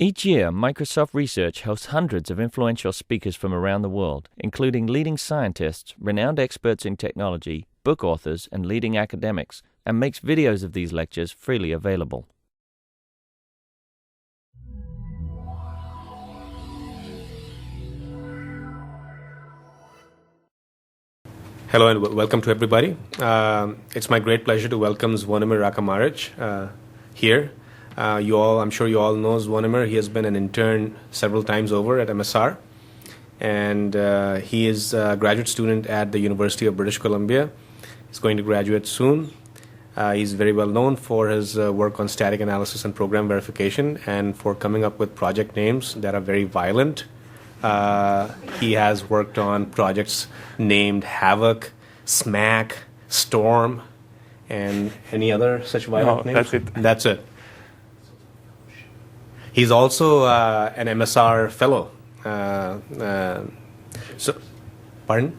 Each year, Microsoft Research hosts hundreds of influential speakers from around the world, including leading scientists, renowned experts in technology, book authors, and leading academics, and makes videos of these lectures freely available. Hello and welcome to everybody. It's my great pleasure to welcome Zvonimir Rakamaric here. I'm sure you all know Zvonimir. He has been an intern several times over at MSR, and he is a graduate student at the University of British Columbia. He's going to graduate soon. He's very well known for his work on static analysis and program verification, and for coming up with project names that are very violent. He has worked on projects named HAVOC, Smack, Storm, and any other such violent names? That's it. That's it. He's also an MSR fellow. Pardon?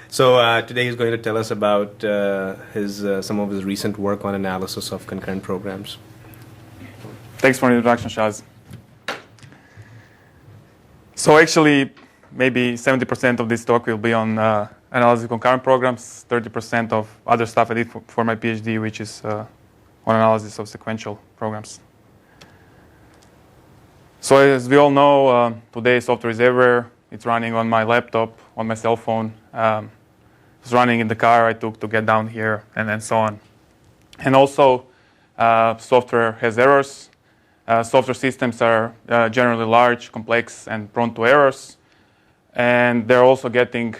So today he's going to tell us about some of his recent work on analysis of concurrent programs. Thanks for the introduction, Shaz. So actually, maybe 70% of this talk will be on analysis of concurrent programs, 30% of other stuff I did for my PhD, which is on analysis of sequential programs. So as we all know, today software is everywhere. It's running on my laptop, on my cell phone. It's running in the car I took to get down here, and so on. And also, software has errors. Software systems are generally large, complex, and prone to errors. And they're also getting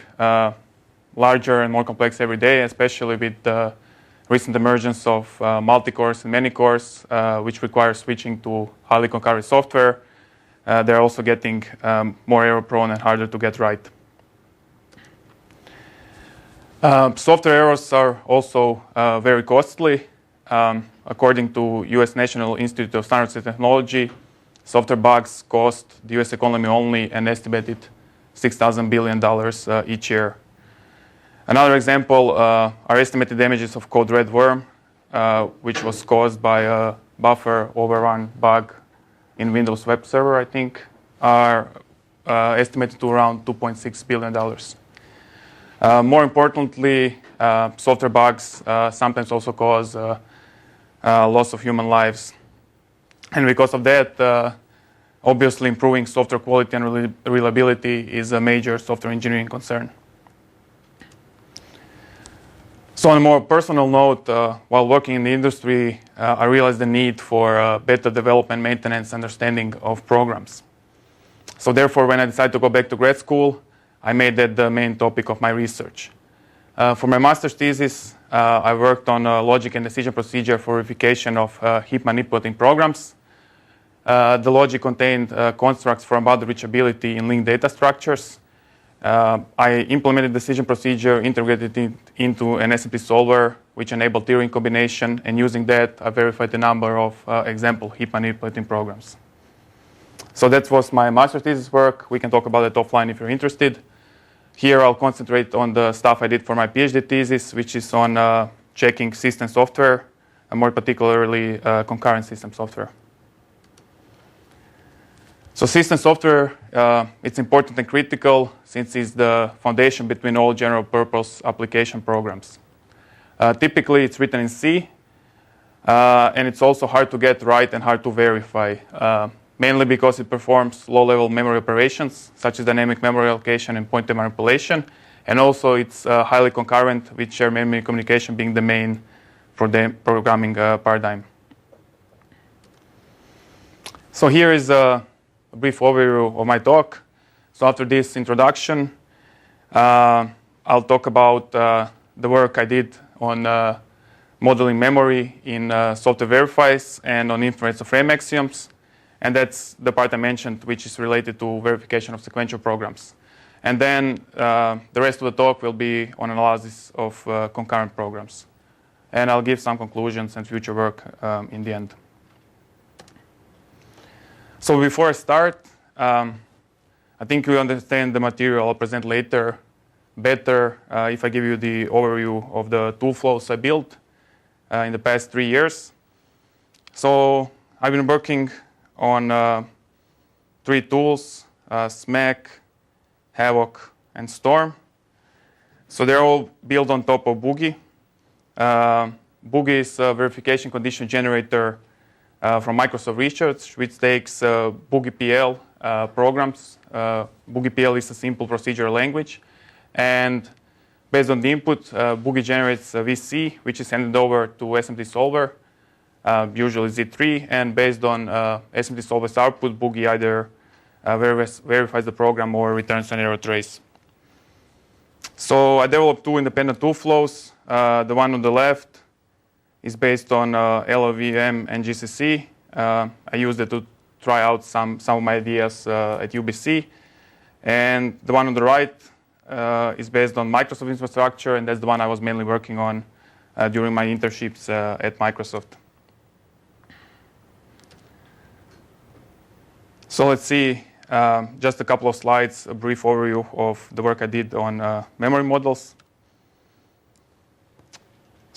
larger and more complex every day, especially with the recent emergence of multi-cores and many-cores, which require switching to highly concurrent software. They're also getting more error-prone and harder to get right. Software errors are also very costly. According to U.S. National Institute of Standards and Technology, software bugs cost the U.S. economy only an estimated $6,000 billion each year. Another example are estimated damages of code red worm, which was caused by a buffer overrun bug in Windows web server, I think, are estimated to around $2.6 billion. More importantly, software bugs sometimes also cause loss of human lives. And because of that, obviously improving software quality and reliability is a major software engineering concern. So on a more personal note, while working in the industry, I realized the need for better development, maintenance, understanding of programs. So therefore, when I decided to go back to grad school, I made that the main topic of my research. For my master's thesis, I worked on a logic and decision procedure for verification of heap-manipulating programs. The logic contained constructs for unbounded reachability in linked data structures. I implemented the decision procedure, integrated it into an SMT solver, which enabled Turing combination, and using that, I verified the number of example heap-manipulating programs. So that was my master's thesis work. We can talk about it offline if you're interested. Here, I'll concentrate on the stuff I did for my PhD thesis, which is on checking system software, and more particularly concurrent system software. So system software, it's important and critical since it's the foundation between all general-purpose application programs. Typically, it's written in C, and it's also hard to get right and hard to verify, mainly because it performs low-level memory operations, such as dynamic memory allocation and pointer manipulation, and also it's highly concurrent, with shared memory communication being the main programming paradigm. So here is a brief overview of my talk. So after this introduction, I'll talk about the work I did on modeling memory in software verifies and on inference of frame axioms. And that's the part I mentioned, which is related to verification of sequential programs. And then the rest of the talk will be on analysis of concurrent programs. And I'll give some conclusions and future work in the end. So before I start, I think you understand the material I'll present later better if I give you the overview of the tool flows I built in the past 3 years. So I've been working on 3 tools, Spec, HAVOC, and Storm. So they're all built on top of Boogie. Boogie is a verification condition generator from Microsoft Research, which takes Boogie PL programs. Boogie PL is a simple procedural language. And based on the input, Boogie generates a VC, which is handed over to SMT solver, usually Z3. And based on SMT solver's output, Boogie either verifies the program or returns an error trace. So I developed 2 independent tool flows. The one on the left is based on LLVM and GCC. I used it to try out some of my ideas at UBC. And the one on the right is based on Microsoft infrastructure, and that's the one I was mainly working on during my internships at Microsoft. So let's see, just a couple of slides, a brief overview of the work I did on memory models.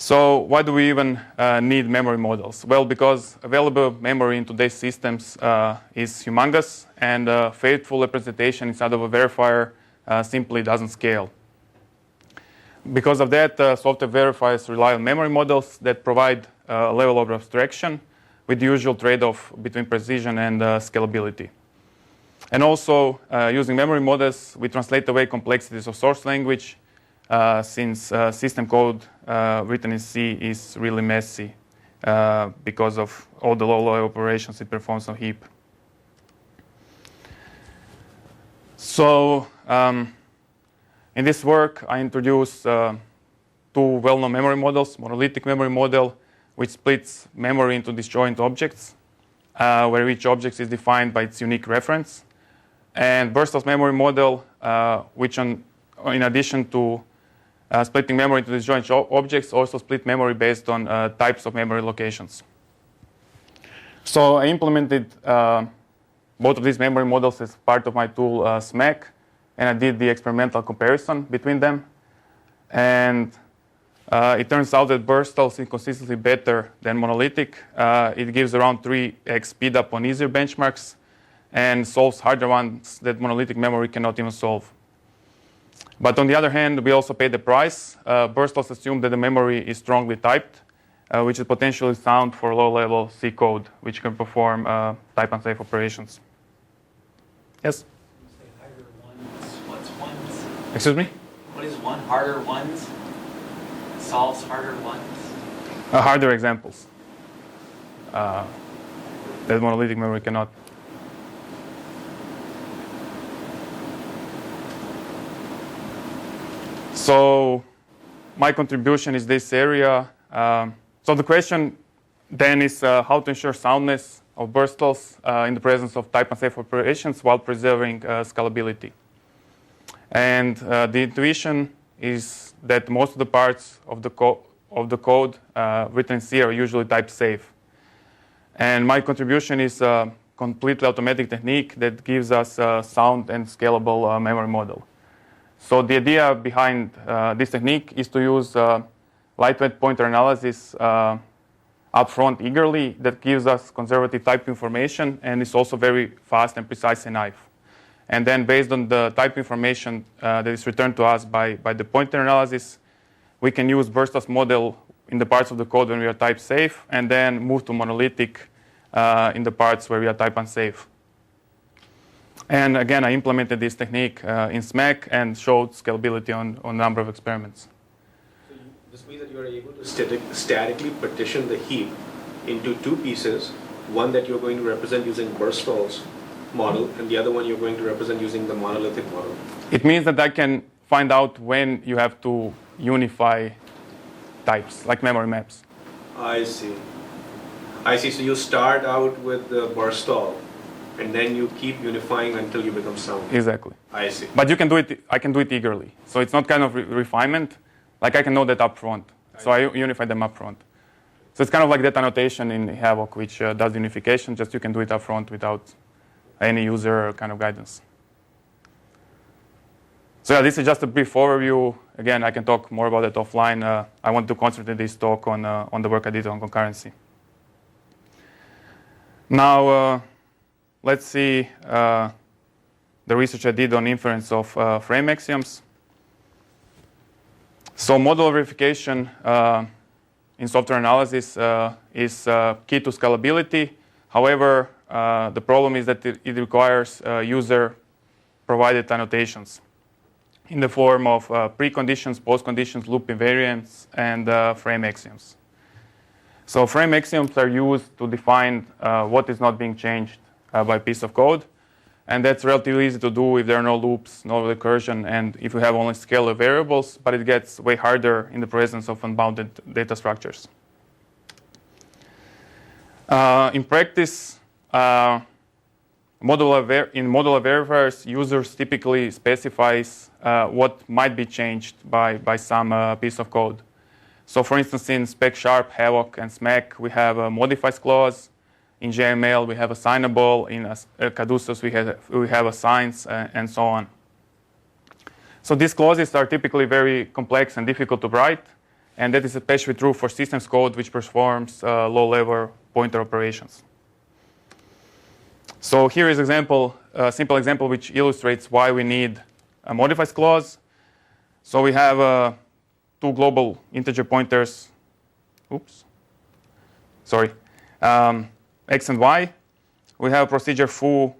So why do we even need memory models? Well, because available memory in today's systems is humongous, and a faithful representation inside of a verifier simply doesn't scale. Because of that, software verifiers rely on memory models that provide a level of abstraction with the usual trade-off between precision and scalability. And also, using memory models, we translate away complexities of source language, since system code written in C is really messy because of all the low-level operations it performs on heap. So in this work, I introduced 2 well-known memory models, monolithic memory model, which splits memory into disjoint objects, where each object is defined by its unique reference, and Burstall's memory model, which in addition to splitting memory into disjoint objects, also split memory based on types of memory locations. So I implemented both of these memory models as part of my tool SMEC, and I did the experimental comparison between them. And it turns out that Burstall is consistently better than monolithic. It gives around 3x speed up on easier benchmarks and solves harder ones that monolithic memory cannot even solve. But on the other hand, we also pay the price. Burstall assume that the memory is strongly typed, which is potentially sound for low-level C code, which can perform type-unsafe operations. Yes? You say harder ones. What's ones? Excuse me? What is one? Harder ones? Solves harder ones? Harder examples that monolithic memory cannot. So my contribution is this area. So the question then is how to ensure soundness of Burstalls in the presence of type-unsafe operations while preserving scalability. And the intuition is that most of the parts of the code written in C are usually type-safe. And my contribution is a completely automatic technique that gives us a sound and scalable memory model. So the idea behind this technique is to use lightweight pointer analysis upfront eagerly that gives us conservative type information, and is also very fast and precise enough. And then based on the type information that is returned to us by the pointer analysis, we can use Burstall's model in the parts of the code when we are type safe, and then move to monolithic in the parts where we are type unsafe. And again, I implemented this technique in SMEC and showed scalability on a number of experiments. So this means that you are able to statically partition the heap into 2 pieces, one that you're going to represent using Burstall's model, and the other one you're going to represent using the monolithic model. It means that I can find out when you have to unify types, like memory maps. I see. So you start out with the Burstall, and then you keep unifying until you become sound. Exactly. I see. But you can do it. I can do it eagerly. So it's not kind of refinement. Like I can know that up front. So I unify them up front. So it's kind of like that annotation in HAVOC, which does unification. Just you can do it up front without any user kind of guidance. So yeah, this is just a brief overview. Again, I can talk more about it offline. I want to concentrate this talk on the work I did on concurrency. Now, let's see the research I did on inference of frame axioms. So model verification in software analysis is key to scalability. However, the problem is that it requires user-provided annotations in the form of preconditions, postconditions, loop invariants, and frame axioms. So frame axioms are used to define what is not being changed by a piece of code. And that's relatively easy to do if there are no loops, no recursion, and if you have only scalar variables, but it gets way harder in the presence of unbounded data structures. In practice, in modular verifiers, users typically specifies what might be changed by some piece of code. So for instance, in Spec Sharp, HAVOC, and Spec, we have a modifies clause. In JML, we have assignable. In Caduceus, we have assigns, and so on. So these clauses are typically very complex and difficult to write, and that is especially true for systems code, which performs low-level pointer operations. So here is a simple example which illustrates why we need a modifies clause. So we have two global integer pointers. X and y. We have a procedure foo,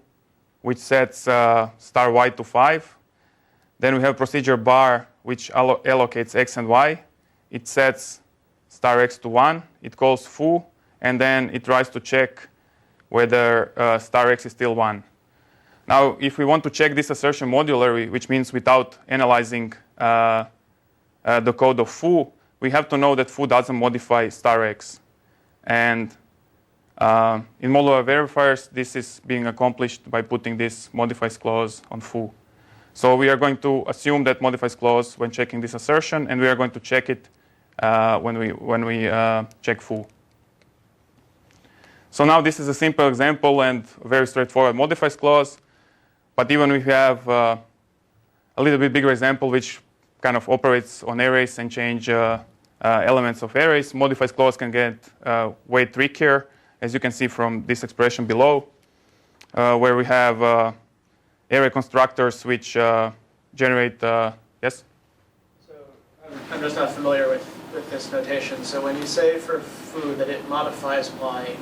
which sets star y to 5. Then we have procedure bar, which allocates x and y. It sets star x to 1. It calls foo, and then it tries to check whether star x is still 1. Now, if we want to check this assertion modularly, which means without analyzing the code of foo, we have to know that foo doesn't modify star x. And in modular verifiers, this is being accomplished by putting this modifies clause on foo. So we are going to assume that modifies clause when checking this assertion, and we are going to check it when we check foo. So now this is a simple example and a very straightforward modifies clause. But even if we have a little bit bigger example, which kind of operates on arrays and change elements of arrays, modifies clause can get way trickier, as you can see from this expression below, where we have array constructors which generate, yes? So I'm just not familiar with this notation. So when you say for foo that it modifies y,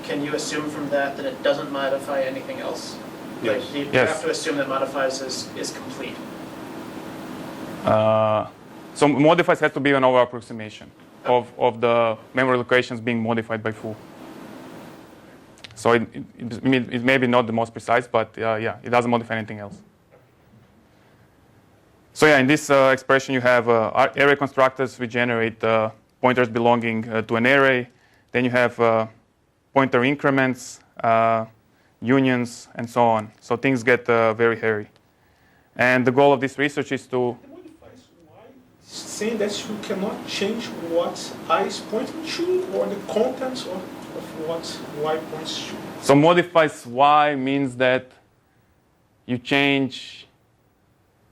can you assume from that it doesn't modify anything else? Yes. Like, do you Yes. have to assume that modifies is complete? So modifies has to be an over approximation of the memory locations being modified by foo. So it may be not the most precise, but yeah, it doesn't modify anything else. So yeah, in this expression, you have array constructors which generate pointers belonging to an array. Then you have pointer increments, unions, and so on. So things get very hairy. And the goal of this research is to Modifies y, saying that you cannot change what I is pointing to, or the contents of what y points to. So modifies y means that you change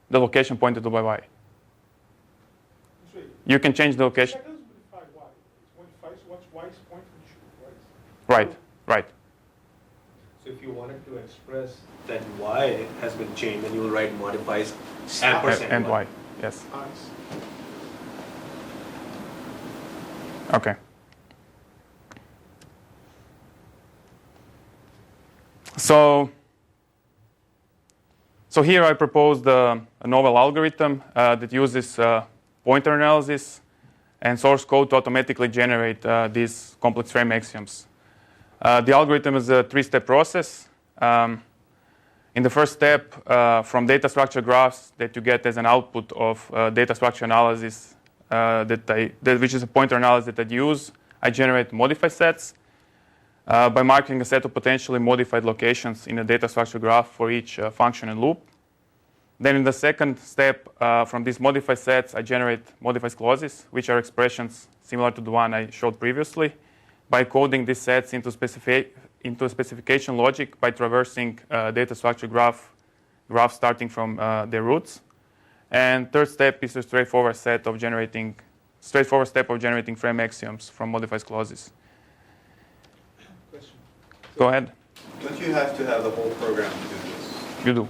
the location pointed to by y. You can change the location. That doesn't modify y. It modifies what y is pointing to, right? Right. So if you wanted to express that y has been changed, then you will write modifies And y. Yes. Eyes. Okay. So here I proposed a novel algorithm that uses pointer analysis and source code to automatically generate these complex frame axioms. The algorithm is a three-step process. In the first step, from data structure graphs that you get as an output of data structure analysis, which is a pointer analysis that I use, I generate modify sets by marking a set of potentially modified locations in a data structure graph for each function and loop. Then in the second step, from these modify sets, I generate modifies clauses, which are expressions similar to the one I showed previously, by coding these sets into specification logic by traversing data structure graph starting from their roots. And third step is a straightforward step of generating frame axioms from modifies clauses. Question. Go ahead. Don't you have to have the whole program to do this? You do.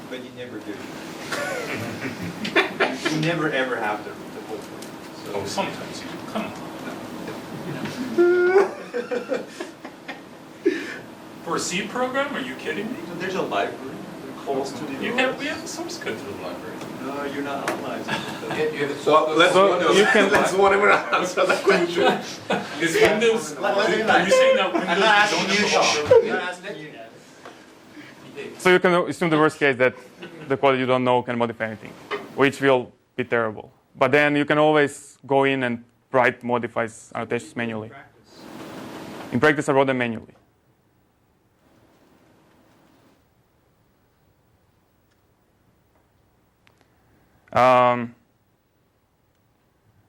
But you never do. You never ever have the whole program. So Oh, sometimes you do. Come on. For a C program? Are you kidding me? there's a library that calls to the We have the source code through the library. No, you're not analyzing it. Well, let's you one of answer that question. Is Windows, are you saying that Windows don't have the whole program? So you can assume the worst case that the code you don't know can modify anything, which will be terrible. But then you can always go in and write modifies annotations manually. In practice, I wrote them manually.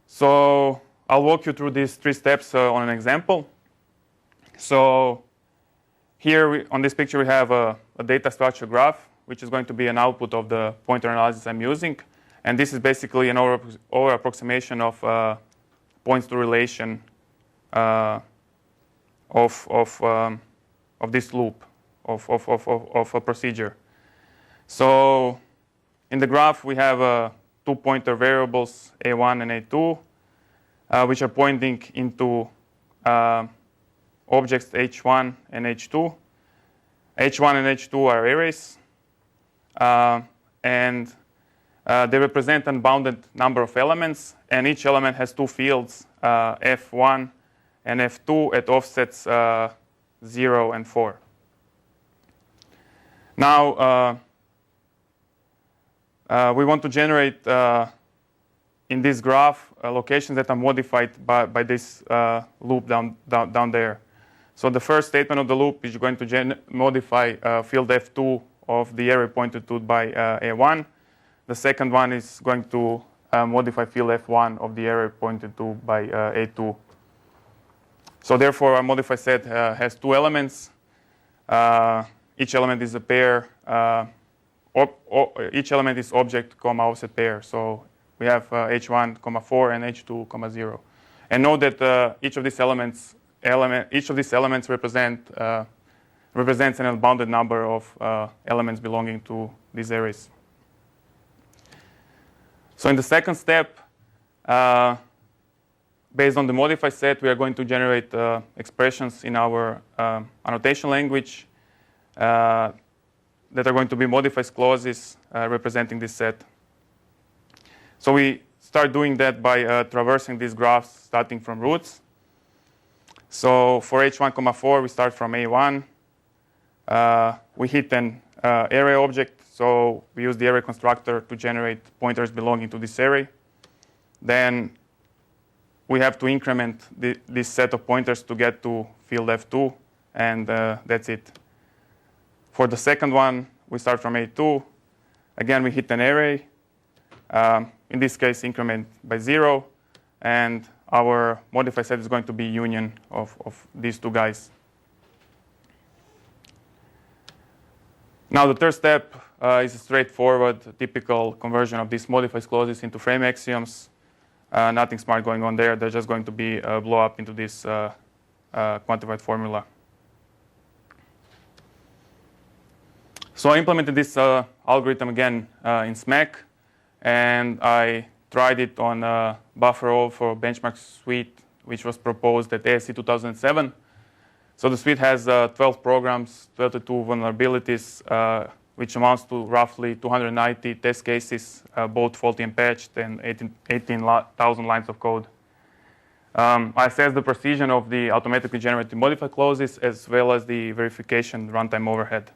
So I'll walk you through these 3 steps on an example. So here on this picture, we have a data structure graph, which is going to be an output of the pointer analysis I'm using. And this is basically an over approximation of points to relation of this loop of a procedure. So in the graph, we have 2 pointer variables, A1 and A2, which are pointing into objects H1 and H2. H1 and H2 are arrays, and they represent an unbounded number of elements, and each element has 2 fields, F1 and F2 at offsets 0 and 4. Now, we want to generate in this graph locations that are modified by this loop down there. So the first statement of the loop is going to modify field F2 of the array pointed to by A1. The second one is going to modify field F1 of the array pointed to by A2. So therefore, our modify set has 2 elements. Each element is a pair. Each element is object, offset pair. So we have H1, 4 and H2, 0. And note that each of these elements represents an unbounded number of elements belonging to these arrays. So in the second step, based on the modify set, we are going to generate expressions in our annotation language that are going to be modifies clauses representing this set. So we start doing that by traversing these graphs starting from roots. So for H1, 4, we start from A1. We hit an array object, so we use the array constructor to generate pointers belonging to this array. Then we have to increment this set of pointers to get to field F2, and that's it. For the second one, we start from A2. Again, we hit an array. In this case, increment by 0. And our modify set is going to be union of these 2 guys. Now, the third step is a straightforward, typical conversion of these modifies clauses into frame axioms. Nothing smart going on there. They're just going to be blow up into this quantified formula. So I implemented this algorithm again in Spec, and I tried it on buffer overflow benchmark suite, which was proposed at ASC 2007. So the suite has 12 programs, 32 vulnerabilities, which amounts to roughly 290 test cases, both faulty and patched, and 18,000 lines of code. I assessed the precision of the automatically generated modify clauses as well as the verification runtime overhead.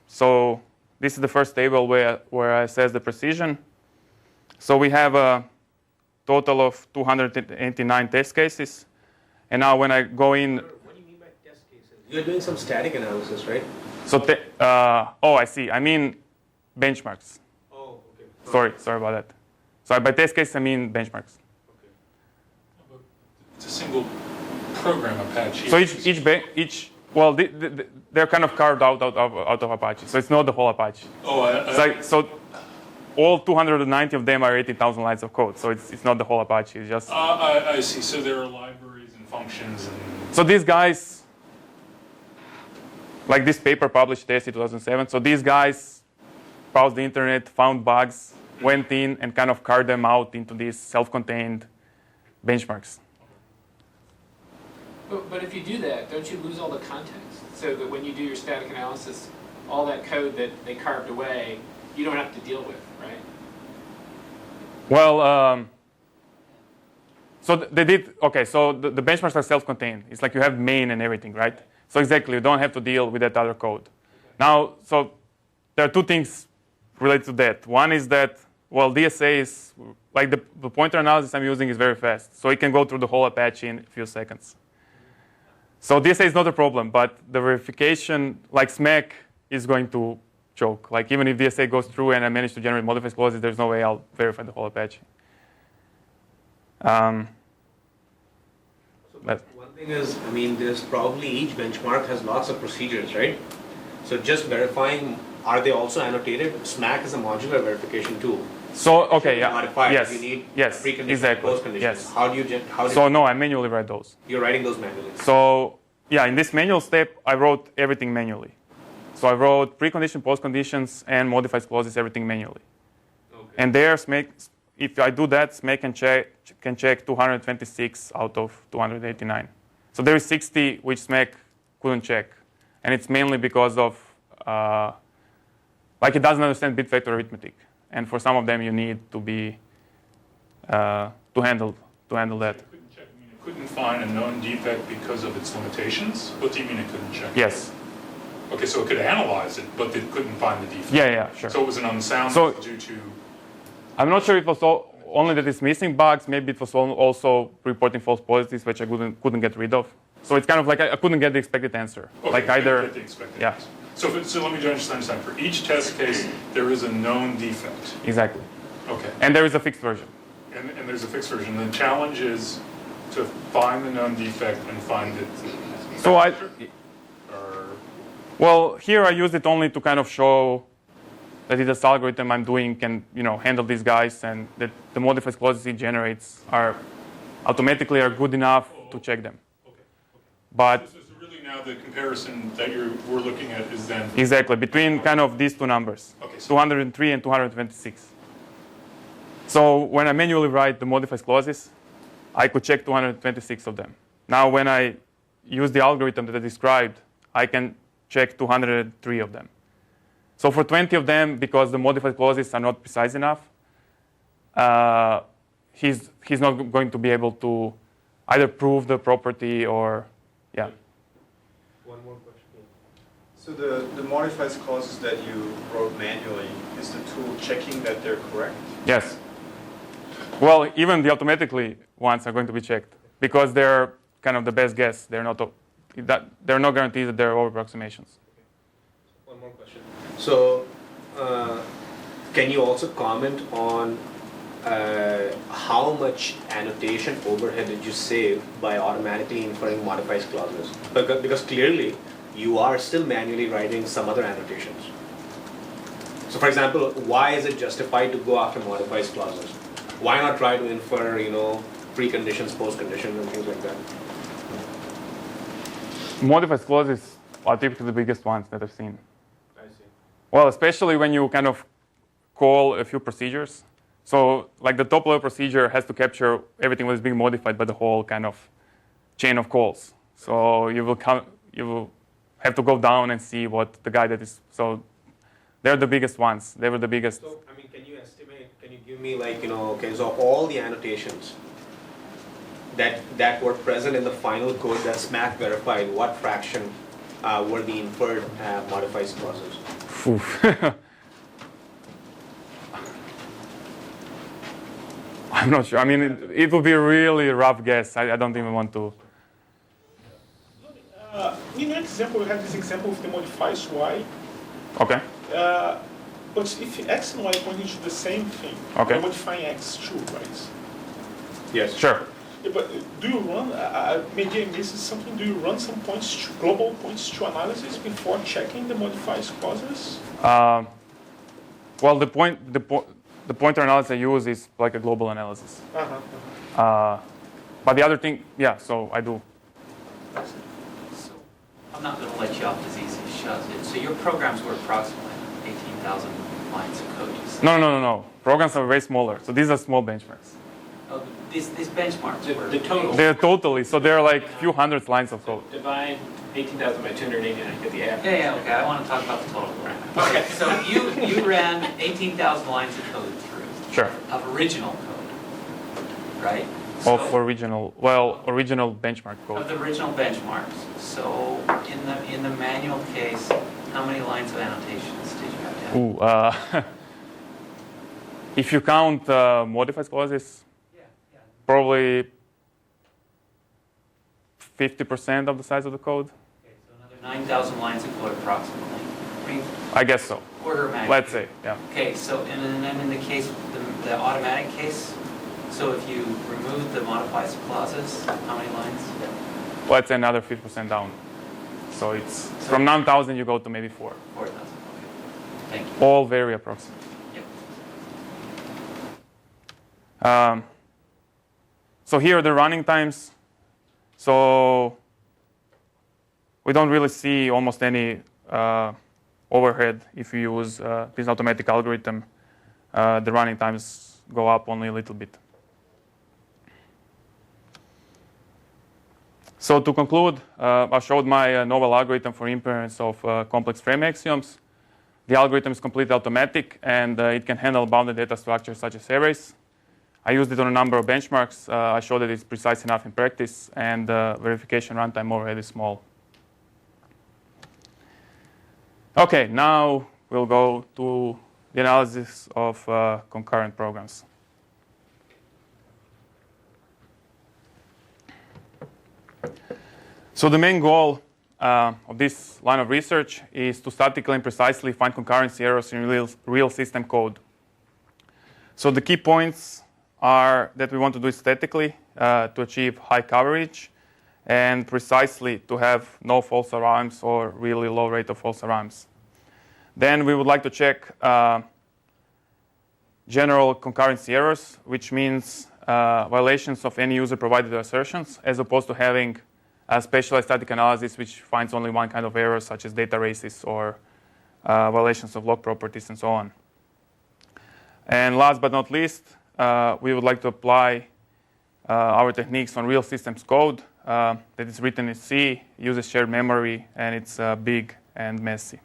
So this is the first table where I assess the precision. So we have a total of 289 test cases. And now when I go in... What do you mean by test cases? You're doing some static analysis, right? So, I see. I mean benchmarks. Oh, okay. Sorry about that. So by test case, I mean benchmarks. Okay. It's a single program Apache. So well, they're kind of carved out of Apache. So it's not the whole Apache. Oh, so all 290 of them are 18,000 lines of code. So it's not the whole Apache. It's just... I see. So there are libraries and functions and So these guys, like this paper published Thesis 2007, so these guys browsed the internet, found bugs, went in and kind of carved them out into these self-contained benchmarks. But if you do that, don't you lose all the context? So that when you do your static analysis, all that code that they carved away, you don't have to deal with, right? Well, so they did, okay, so the benchmarks are self-contained. It's like you have main and everything, right? So exactly, you don't have to deal with that other code. Now, so there are two things related to that. One is that, well, DSA is, like the pointer analysis I'm using is very fast. So it can go through the whole Apache in a few seconds. So DSA is not a problem, but the verification, like Spec, is going to choke. Like even if DSA goes through and I manage to generate modifies clauses, there's no way I'll verify the whole Apache. One thing is, I mean, there's probably each benchmark has lots of procedures, right? So just verifying, are they also annotated? SMAC is a modular verification tool. So, okay, yeah. Modifiers, Yes, you need yes, preconditions, exactly. postconditions. Yes. How do you So no, I manually write those. You're writing those manually. So yeah, in this manual step, I wrote everything manually. So I wrote precondition, postconditions, and modifies clauses, everything manually. Okay. And there, SMAC, if I do that, SMAC can check 226 out of 289. So there is 60 which SMAC couldn't check. And it's mainly because of, like it doesn't understand bit vector arithmetic. And for some of them, you need to be, to handle that. it couldn't check. I mean, it couldn't find a known defect because of its limitations. What do you mean it couldn't check? Yes. Okay, so it could analyze it, but it couldn't find the defect. Yeah, sure. So it was an unsound So- due to. I'm not sure if it was only that it's missing bugs. Maybe it was also reporting false positives, which I couldn't get rid of. So it's kind of like I couldn't get the expected answer. Okay, like you couldn't either, get the expected yeah, answer. So let me just understand. For each test case, there is a known defect. exactly. Okay. And there is a fixed version. And there's a fixed version. The challenge is to find the known defect and find it. So Or well, here I used it only to kind of show that this algorithm I'm doing can, handle these guys, and that the modifies clauses it generates are good enough to check them. okay. But So really now the comparison that we're looking at is then. exactly between kind of these two numbers, Okay, so 203 and 226. So when I manually write the modifies clauses, I could check 226 of them. Now when I use the algorithm that I described, I can check 203 of them. So for 20 of them, because the modified clauses are not precise enough, he's not going to be able to either prove the property or, yeah. One more question. So the modifies clauses that you wrote manually, is the tool checking that they're correct? Yes. Well, even the automatically ones are going to be checked because they're kind of the best guess. They're not guaranteed that they're over approximations. One more question. So, can you also comment on how much annotation overhead did you save by automatically inferring modifies clauses? Because clearly, you are still manually writing some other annotations. So, for example, why is it justified to go after modifies clauses? Why not try to infer, preconditions, postconditions, and things like that? Modifies clauses are typically the biggest ones that I've seen. I see. Well, especially when you kind of call a few procedures. So like the top level procedure has to capture everything that is being modified by the whole kind of chain of calls. So you will have to go down and see what the guy that is. So they're the biggest ones. They were the biggest. So, I mean, can you estimate, can you give me okay, so all the annotations that were present in the final code that SMAC verified, what fraction were the inferred modifies clauses? I'm not sure. I mean, it would be a really rough guess. I don't even want to. In your example, we have this example with the modifies y. Okay. But if x and y are pointing to the same thing, Okay. we're modifying x too, right? Yes. Sure. Yeah, but do you run, maybe I missed something, do you run some global points to analysis before checking the modifies clauses? Well, the pointer analysis I use is like a global analysis. But the other thing, yeah, so I do. So I'm not going to let you off as easy as Shaz did. So your programs were approximately 18,000 lines of code. No. Programs are way smaller. So these are small benchmarks. Oh, these benchmarks were... The total. They're totally, so they're like a few hundred lines of code. Divide 18,000 by 289, get the average. Yeah, okay. I want to talk about the total. Okay. So you ran 18,000 lines of code through. Sure. Of original code, right? Of original benchmark code. Of the original benchmarks. So in the manual case, how many lines of annotations did you have to have? If you count modifies clauses, probably 50% of the size of the code. Okay, so another 9,000 lines of code approximately. I guess so. Order of magnitude. Let's say, yeah. Okay, so and then in the case, the automatic case, so if you remove the modifies clauses, how many lines? Let's say another 50% down. So it's from 9,000 you go to maybe 4. 4,000. Okay. Thank you. All very approximate. Yep. So here are the running times. So we don't really see almost any overhead if you use this automatic algorithm. The running times go up only a little bit. So to conclude, I showed my novel algorithm for inference of complex frame axioms. The algorithm is completely automatic, and it can handle bounded data structures such as arrays. I used it on a number of benchmarks. I showed that it's precise enough in practice, and verification runtime overhead is small. Okay, now we'll go to the analysis of concurrent programs. So the main goal of this line of research is to statically and precisely find concurrency errors in real system code. So the key points are that we want to do it statically to achieve high coverage, and precisely to have no false alarms or really low rate of false alarms. Then we would like to check general concurrency errors, which means violations of any user-provided assertions, as opposed to having a specialized static analysis which finds only one kind of error, such as data races or violations of log properties and so on. And last but not least, we would like to apply our techniques on real systems code that is written in C, uses shared memory, and it's big and messy.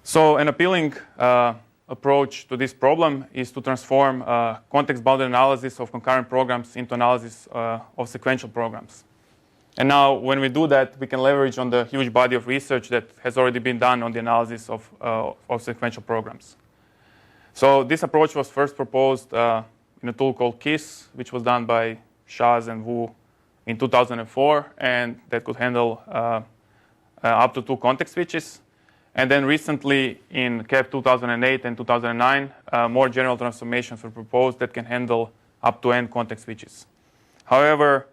So an appealing approach to this problem is to transform context-bounded analysis of concurrent programs into analysis of sequential programs. And now, when we do that, we can leverage on the huge body of research that has already been done on the analysis of sequential programs. So this approach was first proposed in a tool called KISS, which was done by Shaz and Wu in 2004, and that could handle up to 2 context switches. And then recently, in CAP 2008 and 2009, more general transformations were proposed that can handle up to n context switches. However,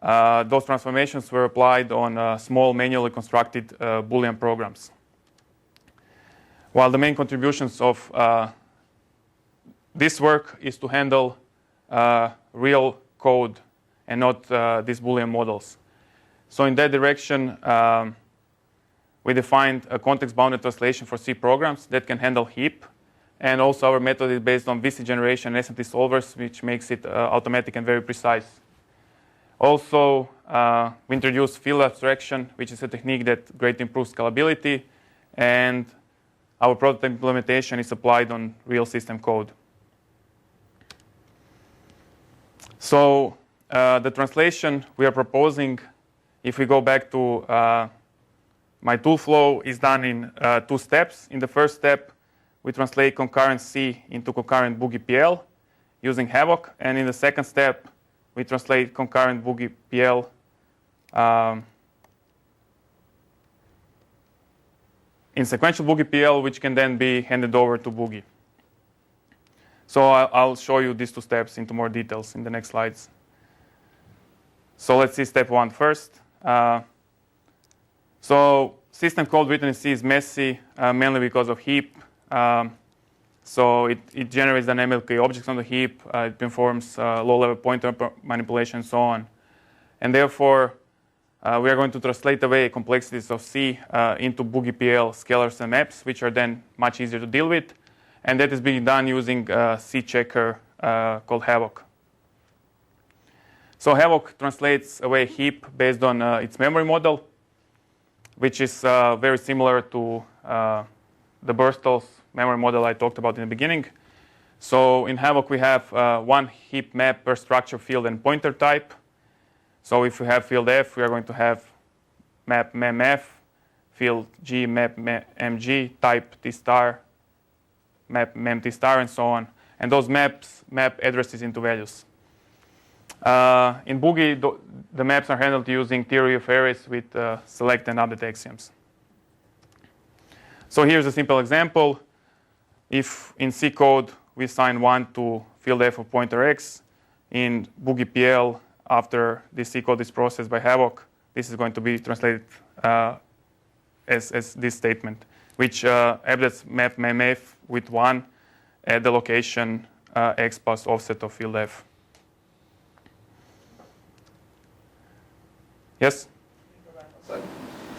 those transformations were applied on small manually constructed Boolean programs. While the main contributions of this work is to handle real code and not these Boolean models. So in that direction, we defined a context-bounded translation for C programs that can handle heap. And also our method is based on VC generation and SMT solvers, which makes it automatic and very precise. Also, we introduced field abstraction, which is a technique that greatly improves scalability. And our prototype implementation is applied on real system code. So the translation we are proposing, if we go back to my tool flow, is done in 2 steps. In the first step, we translate concurrent C into concurrent boogie PL using HAVOC. And in the second step, we translate concurrent boogie PL in sequential boogie PL, which can then be handed over to boogie. So I'll show you these 2 steps into more details in the next slides. So let's see step 1 first. So system code written in C is messy, mainly because of heap. So it generates dynamically objects on the heap. It performs low-level pointer manipulation, and so on. And therefore, we are going to translate away complexities of C into BoogiePL scalars and maps, which are then much easier to deal with. And that is being done using a C checker called HAVOC. So HAVOC translates away heap based on its memory model, which is very similar to the Burstall's memory model I talked about in the beginning. So in HAVOC, we have one heap map per structure, field, and pointer type. So if we have field F, we are going to have map memF, field G, map mg, type T star, map mem T star, and so on. And those maps map addresses into values. In Boogie, the maps are handled using theory of arrays with select and update axioms. So here's a simple example. If in C code we assign 1 to field F of pointer X, in BoogiePL, after this C code is processed by HAVOC, this is going to be translated as this statement, which updates map memF with 1 at the location X plus offset of field F. Yes?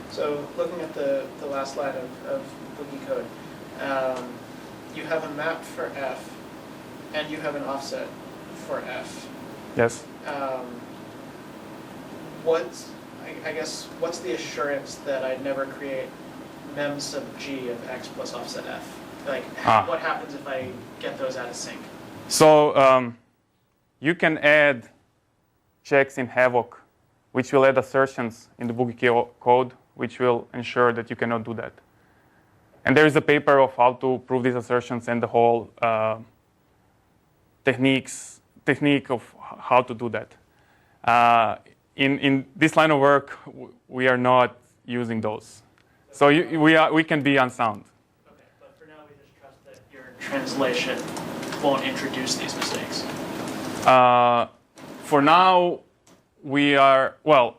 So looking at the last line of Boogie code, you have a map for F, and you have an offset for F. Yes. What's the assurance that I never create mem sub G of X plus offset F? Like, what happens if I get those out of sync? So you can add checks in HAVOC, which will add assertions in the Boogie code, which will ensure that you cannot do that. And there is a paper of how to prove these assertions and the whole technique of how to do that. In this line of work, we are not using those. So we can be unsound. Okay, but for now we just trust that your translation won't introduce these mistakes. For now, we are, well,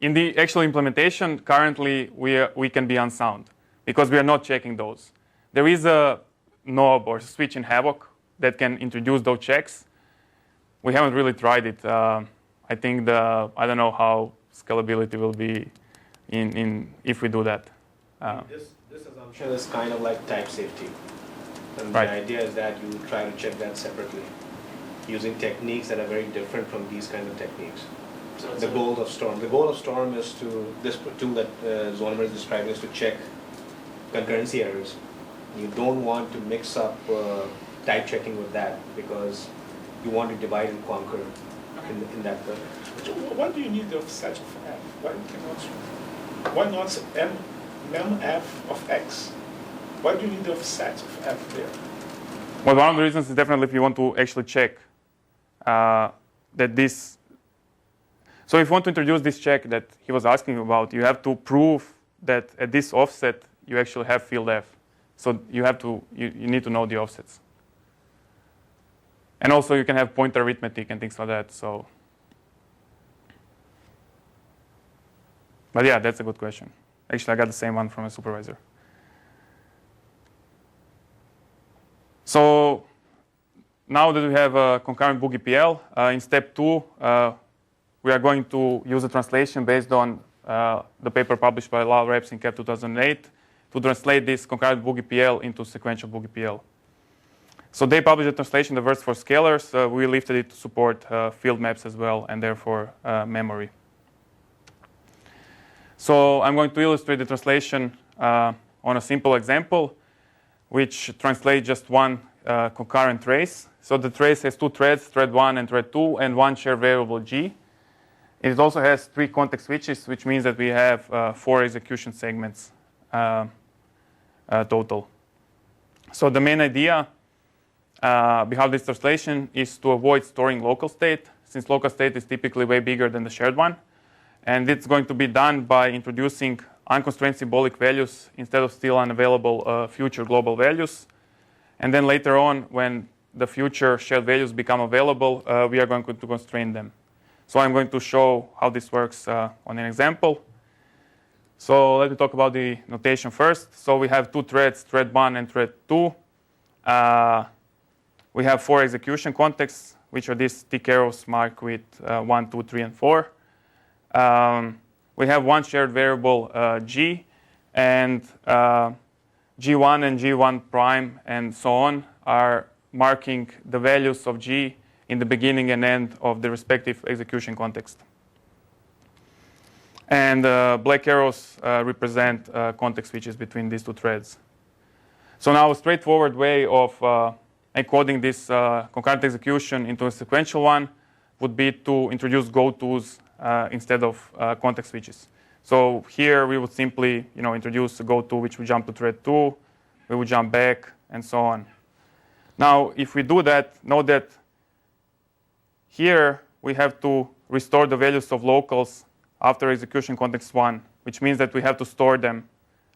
in the actual implementation, currently we can be unsound because we are not checking those. There is a knob or switch in HAVOC that can introduce those checks. We haven't really tried it. I think I don't know how scalability will be in if we do that. This assumption is kind of like type safety. And right. The idea is that you try to check that separately using techniques that are very different from these kind of techniques. So the goal of Storm is to, this tool that Zvonimir is describing is to check concurrency errors. You don't want to mix up type checking with that because you want to divide and conquer in that way. So why do you need the offset of F? Why not mem F of X? Why do you need the offset of F there? Well, one of the reasons is definitely if you want to actually check that this. So if you want to introduce this check that he was asking about, you have to prove that at this offset you actually have field F. So you have to you need to know the offsets. And also you can have pointer arithmetic and things like that. So, but yeah, that's a good question. Actually, I got the same one from a supervisor. So now that we have a concurrent BoogiePL, in step 2, we are going to use a translation based on the paper published by Lal Reps in CAP 2008 to translate this concurrent BoogiePL into sequential BoogiePL. So they published a translation that works for scalars. We lifted it to support field maps as well, and therefore memory. So I'm going to illustrate the translation on a simple example, which translates just one concurrent trace. So the trace has 2 threads, thread 1 and thread 2, and 1 shared variable G. It also has 3 context switches, which means that we have 4 execution segments total. So the main idea behind this translation is to avoid storing local state, since local state is typically way bigger than the shared one. And it's going to be done by introducing unconstrained symbolic values instead of still unavailable future global values. And then later on, when the future shared values become available, we are going to constrain them. So I'm going to show how this works on an example. So let me talk about the notation first. So we have 2 threads, thread 1 and thread 2. we have 4 execution contexts, which are these tick arrows marked with 1, 2, 3, and 4. We have one shared variable g, and g1 and g1 prime and so on are marking the values of g in the beginning and end of the respective execution context. And black arrows represent context switches between these 2 threads. So now a straightforward way of encoding this concurrent execution into a sequential one would be to introduce goTos instead of context switches. So here we would simply introduce a goTo which would jump to thread 2, we would jump back, and so on. Now, if we do that, note that here we have to restore the values of locals after execution context 1, which means that we have to store them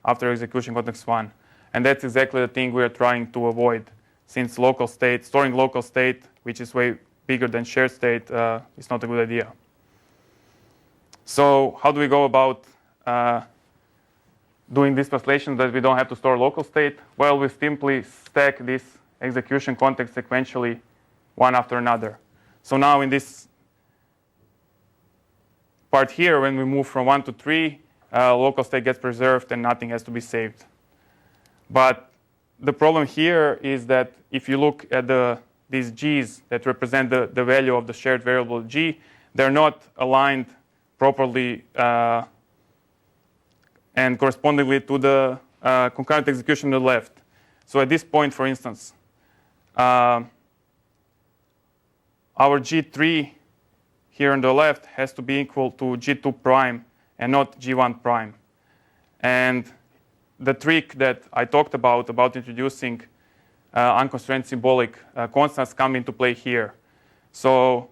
after execution context 1. And that's exactly the thing we are trying to avoid, since storing local state, which is way bigger than shared state, is not a good idea. So how do we go about doing this translation that we don't have to store local state? Well, we simply stack this execution context sequentially one after another. So now in this part here, when we move from 1 to 3, local state gets preserved and nothing has to be saved. But the problem here is that if you look at these g's that represent the value of the shared variable g, they're not aligned properly and correspondingly to the concurrent execution on the left. So at this point, for instance, our g3 here on the left has to be equal to g2 prime and not g1 prime. And the trick that I talked about introducing unconstrained symbolic constants come into play here. So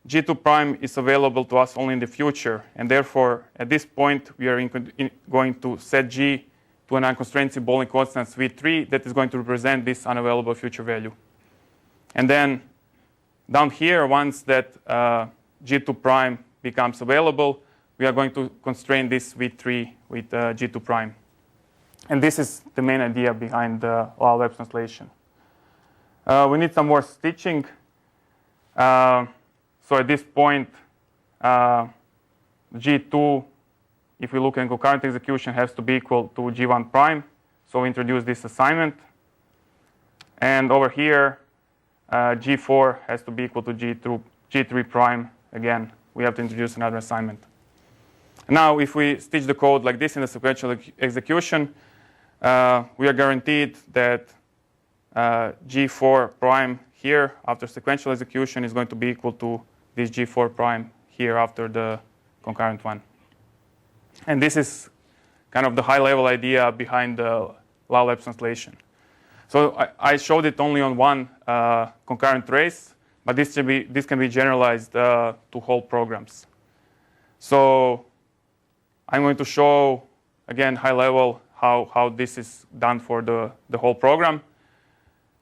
g2 prime is available to us only in the future, and therefore at this point we are going to set g to an unconstrained symbolic constant v3 that is going to represent this unavailable future value. And then down here, once that g2 prime becomes available, we are going to constrain this v3 with g2 prime. And this is the main idea behind the Lal web translation. We need some more stitching. So at this point, g2, if we look at concurrent execution, has to be equal to g1 prime. So we introduce this assignment. And over here, g4 has to be equal to g3 prime. Again, we have to introduce another assignment. Now, if we stitch the code like this in the sequential execution, we are guaranteed that g4 prime here after sequential execution is going to be equal to this g4 prime here after the concurrent one. And this is kind of the high-level idea behind the Lal web translation. So I showed it only on one concurrent trace, but this can be generalized to whole programs. So I'm going to show, again, high-level how this is done for the whole program.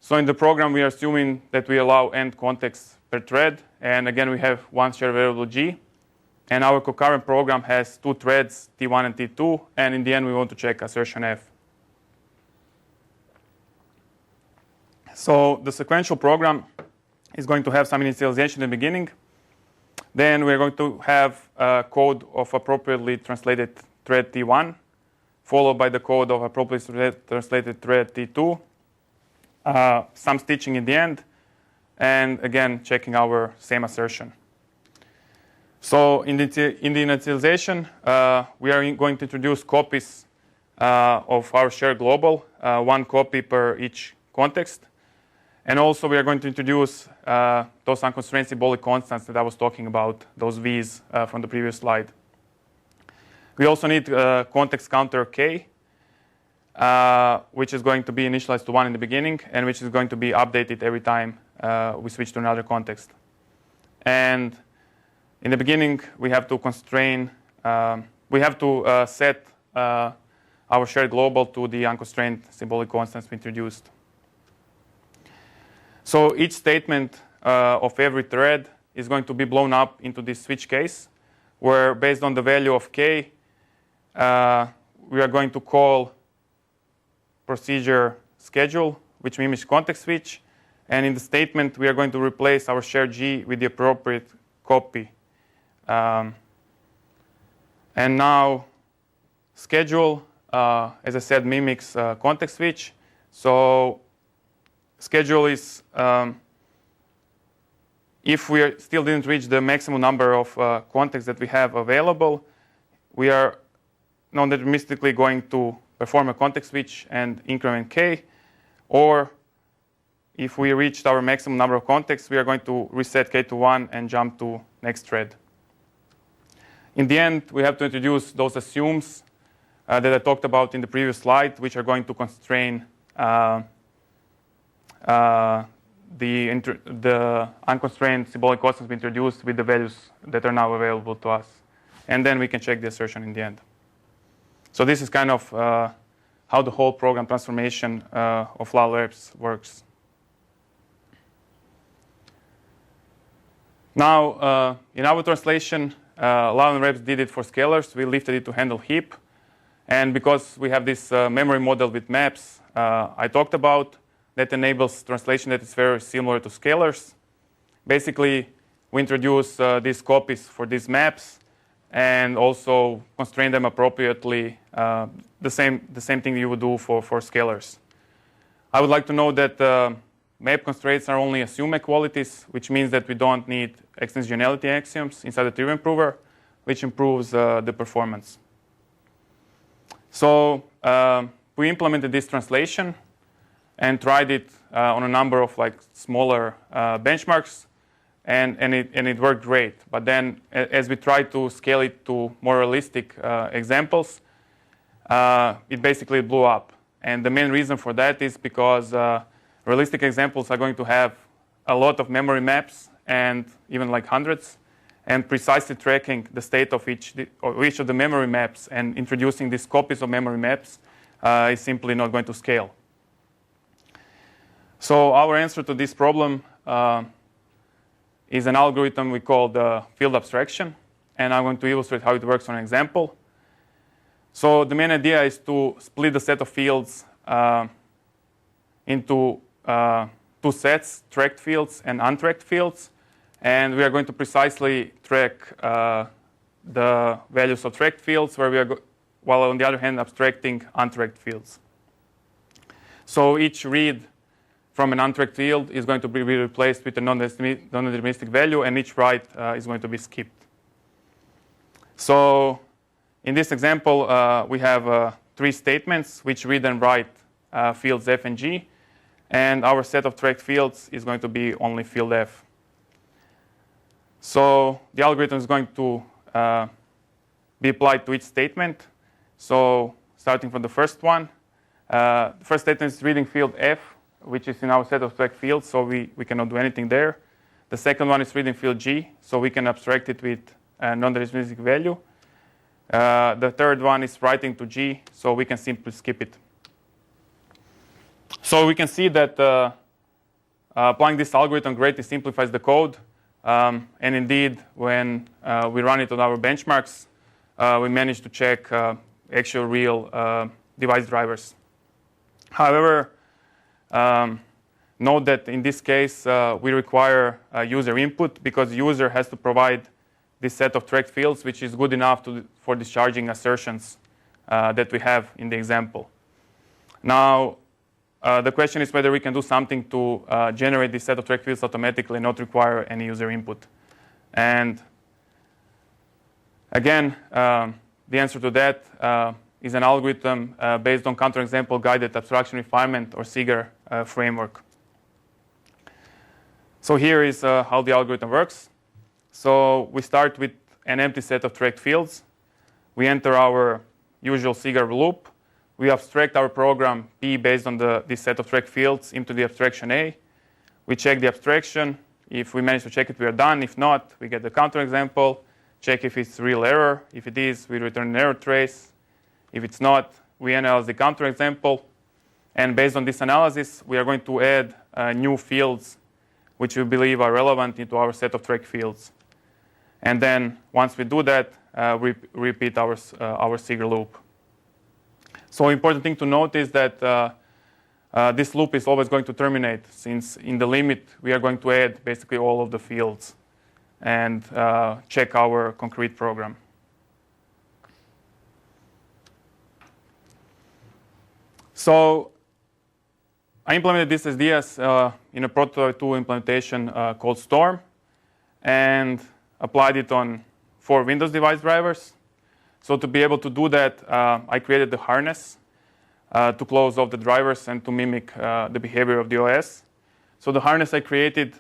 So in the program, we are assuming that we allow n contexts per thread. And again, we have one shared variable g. And our concurrent program has 2 threads, T1 and T2. And in the end, we want to check assertion F. So the sequential program is going to have some initialization in the beginning. Then we're going to have a code of appropriately translated thread T1, followed by the code of appropriately translated thread T2, some stitching in the end, and again, checking our same assertion. So in the initialization, we are going to introduce copies of our shared global, 1 copy per each context. And also, we are going to introduce those unconstrained symbolic constants that I was talking about, those V's from the previous slide. We also need context counter K, which is going to be initialized to 1 in the beginning, and which is going to be updated every time we switch to another context. And in the beginning, we have to constrain, we have to set our shared global to the unconstrained symbolic constants we introduced. So each statement of every thread is going to be blown up into this switch case, where based on the value of k, we are going to call procedure schedule which mimics context switch. And in the statement, we are going to replace our shared G with the appropriate copy. And now, schedule, as I said, mimics context switch. So schedule is, if we still didn't reach the maximum number of contexts that we have available, we are non-deterministically going to perform a context switch and increment k. Or if we reached our maximum number of contexts, we are going to reset k to 1 and jump to next thread. In the end, we have to introduce those assumes that I talked about in the previous slide, which are going to constrain the unconstrained symbolic constants we introduced with the values that are now available to us. And then we can check the assertion in the end. So this is kind of how the whole program transformation of LLREPs works. Now, in our translation, LLREPs did it for scalars. We lifted it to handle heap. And because we have this memory model with maps I talked about, that enables translation that is very similar to scalars. Basically, we introduce these copies for these maps and also constrain them appropriately, the same thing you would do for scalars. I would like to note that map constraints are only assume equalities, which means that we don't need extensionality axioms inside the theorem prover, which improves the performance. So we implemented this translation and tried it on a number of smaller benchmarks, and it worked great. But then, as we tried to scale it to more realistic examples, it basically blew up. And the main reason for that is because realistic examples are going to have a lot of memory maps, and even hundreds, and precisely tracking the state of each of the memory maps and introducing these copies of memory maps is simply not going to scale. So our answer to this problem is an algorithm we call the field abstraction, and I'm going to illustrate how it works on an example. So the main idea is to split the set of fields into two sets, tracked fields and untracked fields, and we are going to precisely track the values of tracked fields, while on the other hand abstracting untracked fields. So each read from an untracked field is going to be replaced with a non-deterministic value, and each write is going to be skipped. So in this example, we have 3 statements which read and write fields f and g, and our set of tracked fields is going to be only field f. So the algorithm is going to be applied to each statement. So starting from the first one, the first statement is reading field f, which is in our set of tracked fields, so we cannot do anything there. The second one is reading field g, so we can abstract it with a non-deterministic value. The third one is writing to g, so we can simply skip it. So we can see that applying this algorithm greatly simplifies the code. And indeed, when we run it on our benchmarks, we managed to check actual real device drivers. However, note that in this case, we require user input because the user has to provide this set of tracked fields, which is good enough for discharging assertions that we have in the example. Now, the question is whether we can do something to generate this set of tracked fields automatically and not require any user input. And again, the answer to that is an algorithm based on counterexample guided abstraction refinement, or SIGAR framework. So here is how the algorithm works. So we start with an empty set of tracked fields. We enter our usual SIGAR loop. We abstract our program P based on this set of tracked fields into the abstraction A. We check the abstraction. If we manage to check it, we are done. If not, we get the counterexample, check if it's real error. If it is, we return an error trace. If it's not, we analyze the counterexample. And based on this analysis, we are going to add new fields which we believe are relevant into our set of tracked fields. And then once we do that, we repeat our SIGAR loop. So important thing to note is that this loop is always going to terminate, since in the limit we are going to add basically all of the fields and check our concrete program. So I implemented this SDS in a prototype 2 implementation called Storm, and applied it on 4 Windows device drivers. So to be able to do that, I created the harness to close off the drivers and to mimic the behavior of the OS. So the harness I created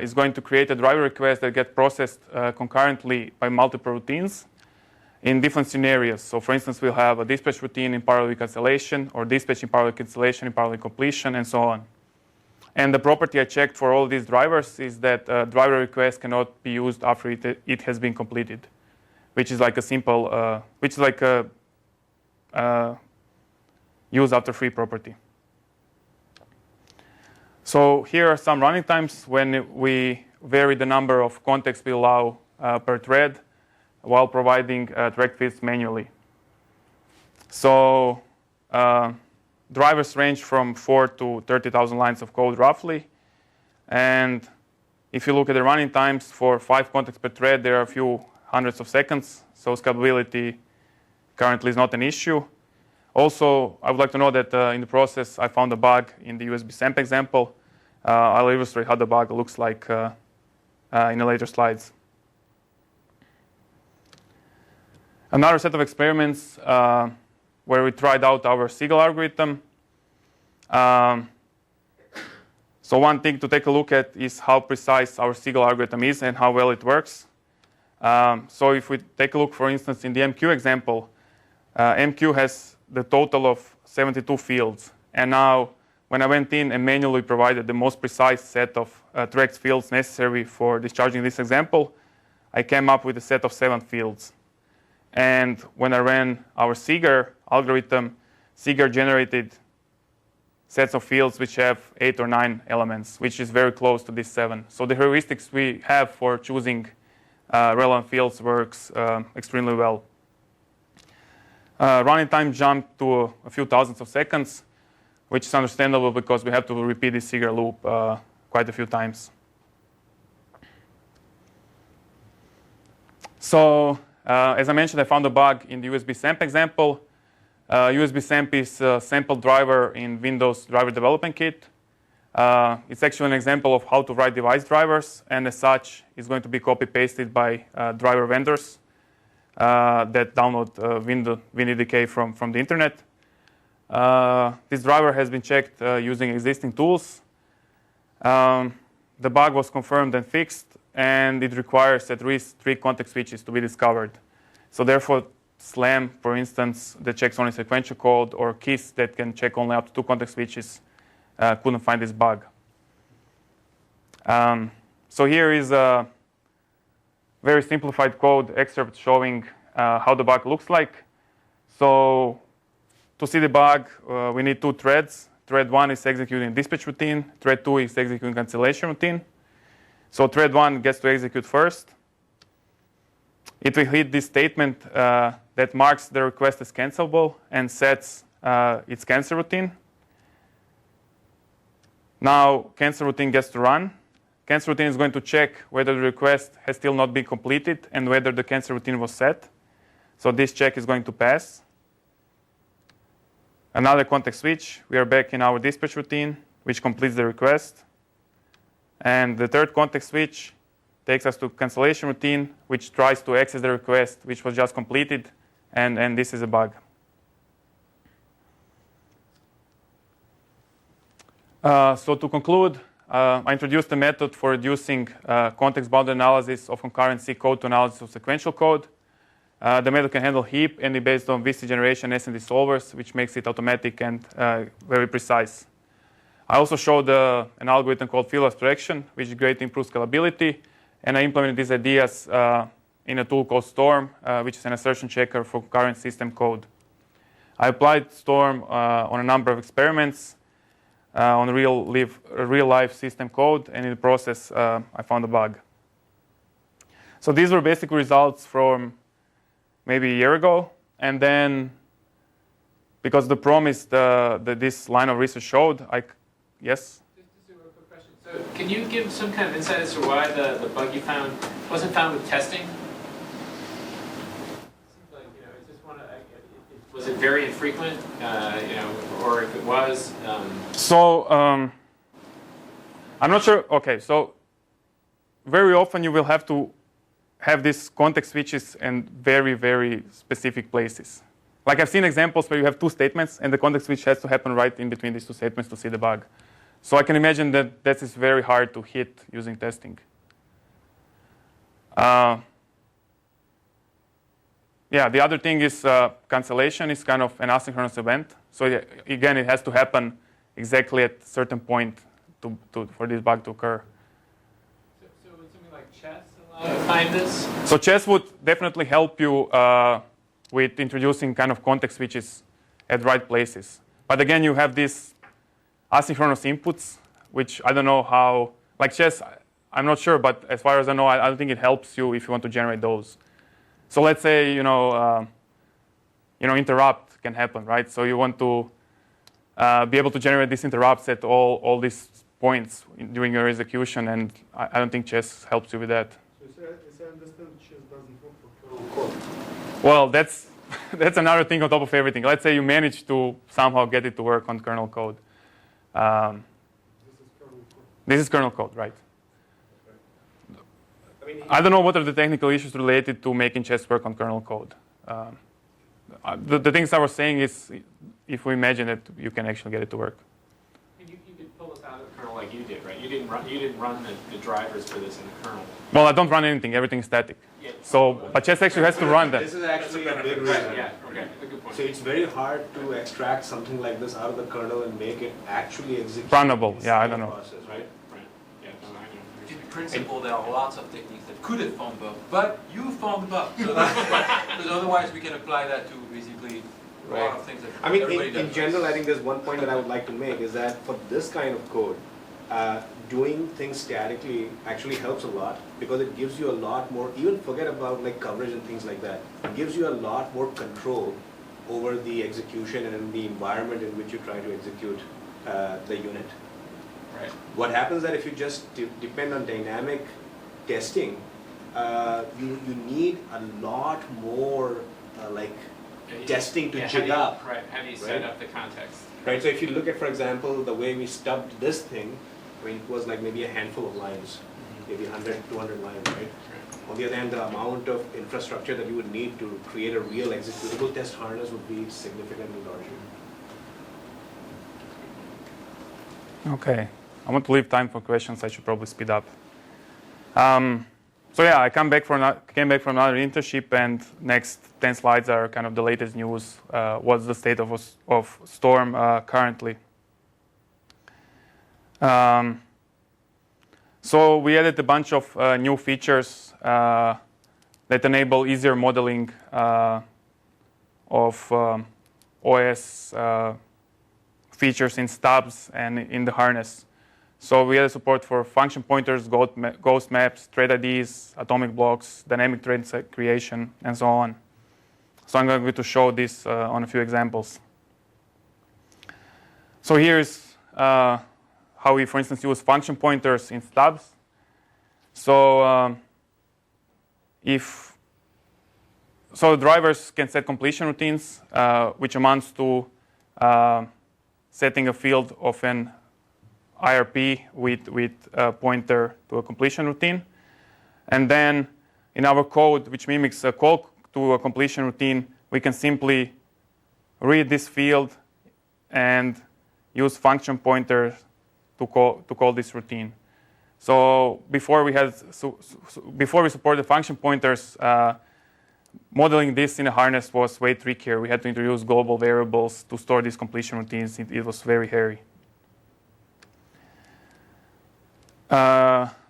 is going to create a driver request that gets processed concurrently by multiple routines in different scenarios. So for instance, we'll have a dispatch routine in parallel cancellation, or dispatch in parallel cancellation in parallel completion, and so on. And the property I checked for all these drivers is that driver request cannot be used after it has been completed, which is like a simple, which is like a use after free property. So here are some running times when we vary the number of contexts we allow per thread while providing thread fields manually. So drivers range from 4 to 30,000 lines of code roughly. And if you look at the running times for 5 contexts per thread, there are a few hundreds of seconds. So scalability currently is not an issue. Also, I would like to know that in the process, I found a bug in the USB SAMP example. I'll illustrate how the bug looks like in the later slides. Another set of experiments where we tried out our Siegel algorithm. So one thing to take a look at is how precise our Siegel algorithm is and how well it works. So if we take a look, for instance, in the MQ example, MQ has the total of 72 fields. And now, when I went in and manually provided the most precise set of thread fields necessary for discharging this example, I came up with a set of 7 fields. And when I ran our Seeger algorithm, Seeger generated sets of fields which have 8 or 9 elements, which is very close to these 7. So the heuristics we have for choosing relevant fields works extremely well. Running time jumped to a few thousands of seconds, which is understandable because we have to repeat this Seeger loop quite a few times. So as I mentioned, I found a bug in the USB SAMP example. USB SAMP is a sample driver in Windows Driver Development Kit. It's actually an example of how to write device drivers, and as such, it's going to be copy-pasted by driver vendors that download WinDK from the internet. This driver has been checked using existing tools. The bug was confirmed and fixed, and it requires at least 3 context switches to be discovered. So therefore, SLAM, for instance, that checks only sequential code, or KISS that can check only up to 2 context switches, couldn't find this bug. So here is a very simplified code excerpt showing how the bug looks like. So to see the bug, we need 2 threads. Thread 1 is executing dispatch routine. Thread 2 is executing cancellation routine. So thread 1 gets to execute first. It will hit this statement that marks the request as cancelable and sets its cancel routine. Now, cancel routine gets to run. Cancel routine is going to check whether the request has still not been completed and whether the cancel routine was set. So this check is going to pass. Another context switch. We are back in our dispatch routine, which completes the request. And the third context switch takes us to cancellation routine, which tries to access the request, which was just completed. And this is a bug. So to conclude, I introduced a method for reducing context-bounded analysis of concurrency code to analysis of sequential code. The method can handle heap and is based on VC generation SND solvers, which makes it automatic and very precise. I also showed an algorithm called field abstraction, which greatly improves scalability. And I implemented these ideas in a tool called Storm, which is an assertion checker for concurrent system code. I applied Storm on a number of experiments on real-life system code, and in the process, I found a bug. So these were basic results from maybe a year ago. And then because the promise that this line of research showed, yes? Just a real quick question. So can you give some kind of insight as to why the bug you found wasn't found with testing? Seems like, it's just was it very infrequent, or if it was? I'm not sure. Okay, so very often you will have to have these context switches in very, very specific places. Like I've seen examples where you have two statements and the context switch has to happen right in between these two statements to see the bug. So I can imagine that that is very hard to hit using testing. The other thing is cancellation is kind of an asynchronous event. So again, it has to happen exactly at a certain point for this bug to occur. So would something like chess allow you to find this? So chess would definitely help you with introducing kind of context switches at right places. But again, you have these asynchronous inputs, which I don't know how, like chess, I'm not sure, but as far as I know, I don't think it helps you if you want to generate those. So let's say, interrupt can happen, right? So you want to be able to generate these interrupts at all these points during your execution, and I don't think chess helps you with that. So as I understand, chess doesn't work for kernel code. Well, that's another thing on top of everything. Let's say you manage to somehow get it to work on kernel code. This is kernel code, right? I don't know what are the technical issues related to making chess work on kernel code. The things I was saying is, if we imagine that you can actually get it to work. You could pull this out of the kernel like you did, right? You didn't run the drivers for this in the kernel. Well, I don't run anything. Everything is static. Yeah. But chess actually has to run that. This is actually a big reason. Yeah. Okay. A good point. So it's very hard to extract something like this out of the kernel and make it actually execute. Runnable. Yeah, I don't know. Process, right? Yeah. No, I know. In principle, there are lots of techniques that could have found bug, but you found the bug. So because otherwise, we can apply that to basically a lot of things that everybody does. In general, I think there's one point that I would like to make is that for this kind of code, doing things statically actually helps a lot because it gives you a lot more, even forget about like coverage and things like that, it gives you a lot more control over the execution and the environment in which you try to execute the unit. Right. What happens that if you just depend on dynamic testing, you need a lot more testing to jig up. Right. How do you set up the context? Right. So if you look at, for example, the way we stubbed this thing, I mean, it was like maybe a handful of lines, maybe 100, 200 lines, right? On the other hand, the amount of infrastructure that you would need to create a real executable test harness would be significantly larger. Okay. I want to leave time for questions. I should probably speed up. I came back from another internship, and next 10 slides are kind of the latest news. What's the state of Storm currently? So we added a bunch of new features that enable easier modeling of OS features in stubs and in the harness. So we added support for function pointers, ghost maps, thread IDs, atomic blocks, dynamic thread creation, and so on. So I'm going to show this on a few examples. So here's how we, for instance, use function pointers in stubs. So drivers can set completion routines, which amounts to setting a field of an IRP with a pointer to a completion routine. And then in our code, which mimics a call to a completion routine, we can simply read this field and use function pointers to call this routine. So before we supported function pointers, modeling this in a harness was way trickier. We had to introduce global variables to store these completion routines. It was very hairy.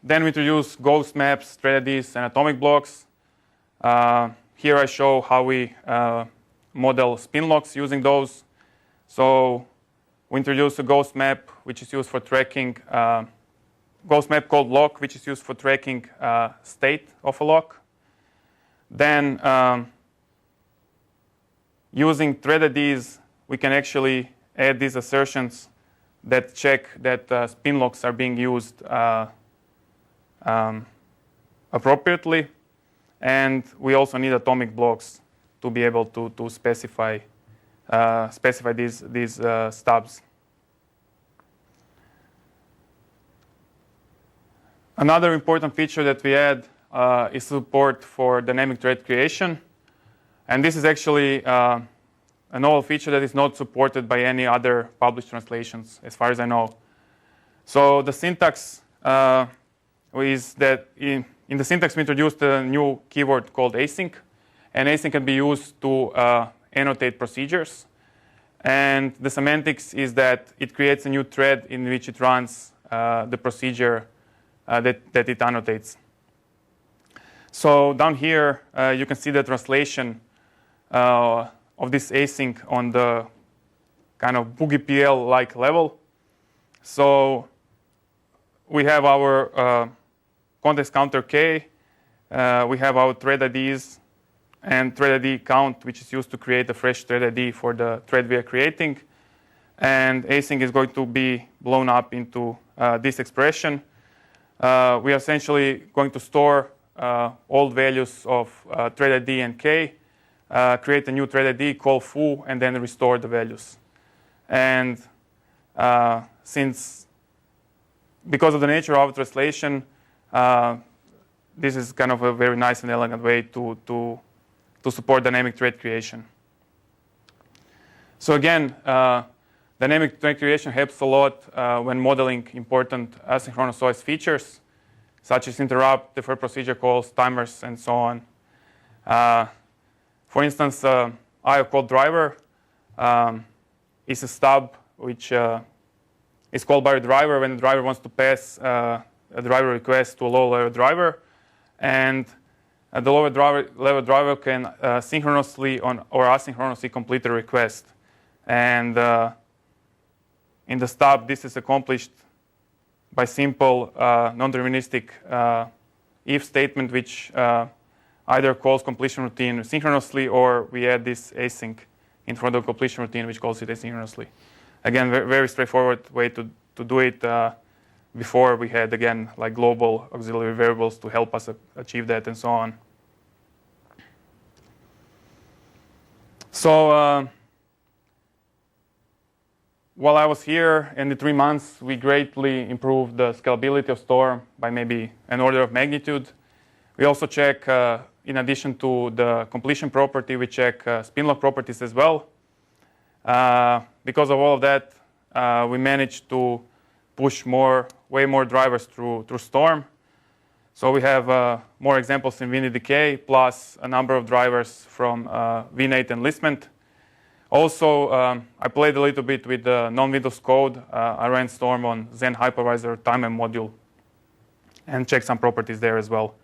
Then we introduced ghost maps, thread IDs, and atomic blocks. Here I show how we model spin locks using those. So we introduced a ghost map, which is used for tracking, ghost map called lock, which is used for tracking state of a lock. Then using thread IDs, we can actually add these assertions that check that spin locks are being used appropriately. And we also need atomic blocks to be able to specify these stubs. Another important feature that we add is support for dynamic thread creation. And this is actually a novel feature that is not supported by any other published translations, as far as I know. So the syntax is that in the syntax we introduced a new keyword called async. And async can be used to annotate procedures. And the semantics is that it creates a new thread in which it runs the procedure that it annotates. So down here, you can see the translation of this async on the kind of BoogiePL-like level. So we have our context counter k. We have our thread IDs and thread ID count, which is used to create a fresh thread ID for the thread we are creating. And async is going to be blown up into this expression. We are essentially going to store old values of thread ID and k, create a new thread ID, call foo, and then restore the values. And because of the nature of translation, this is kind of a very nice and elegant way to support dynamic thread creation. So again, dynamic thread creation helps a lot when modeling important asynchronous OS features, such as interrupt, defer procedure calls, timers, and so on. For instance, IO called driver is a stub which is called by a driver when the driver wants to pass a driver request to a low-level driver. And the lower-level driver can synchronously or asynchronously complete a request. And in the stub, this is accomplished by simple non-deterministic if statement, which either calls completion routine synchronously, or we add this async in front of completion routine, which calls it asynchronously. Again, very straightforward way to do it. Before we had, again, like global auxiliary variables to help us achieve that and so on. So while I was here in the 3 months, we greatly improved the scalability of Storm by maybe an order of magnitude. We also check, in addition to the completion property, we check spin lock properties as well. Because of all of that, we managed to push way more drivers through Storm. So we have more examples in VNDK, plus a number of drivers from VNate and Listment. Also, I played a little bit with the non-Windows code. I ran Storm on Zen hypervisor timer module and checked some properties there as well.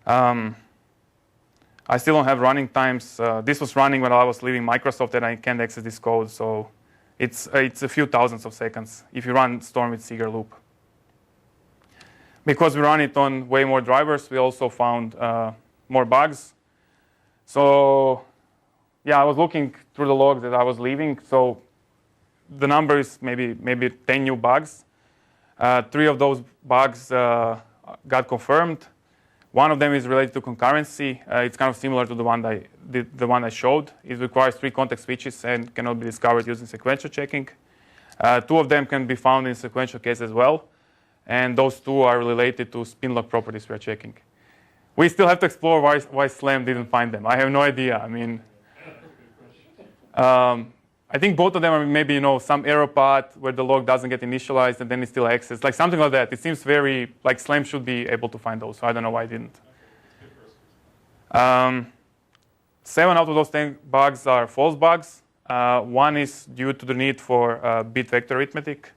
I still don't have running times. This was running when I was leaving Microsoft, and I can't access this code. So it's a few thousands of seconds if you run Storm with Seeger loop. Because we run it on way more drivers, we also found more bugs. So yeah, I was looking through the logs that I was leaving. So the number is maybe 10 new bugs. 3 of those bugs got confirmed. One of them is related to concurrency. It's kind of similar to the one I showed. It requires 3 context switches and cannot be discovered using sequential checking. 2 of them can be found in sequential case as well. And those 2 are related to spin lock properties we are checking. We still have to explore why Slam didn't find them. I have no idea. I mean, I think both of them are maybe some error path where the log doesn't get initialized and then it's still accessed, like something like that. It seems very like Slam should be able to find those. So I don't know why it didn't. 7 out of those 10 bugs are false bugs. 1 is due to the need for bit vector arithmetic.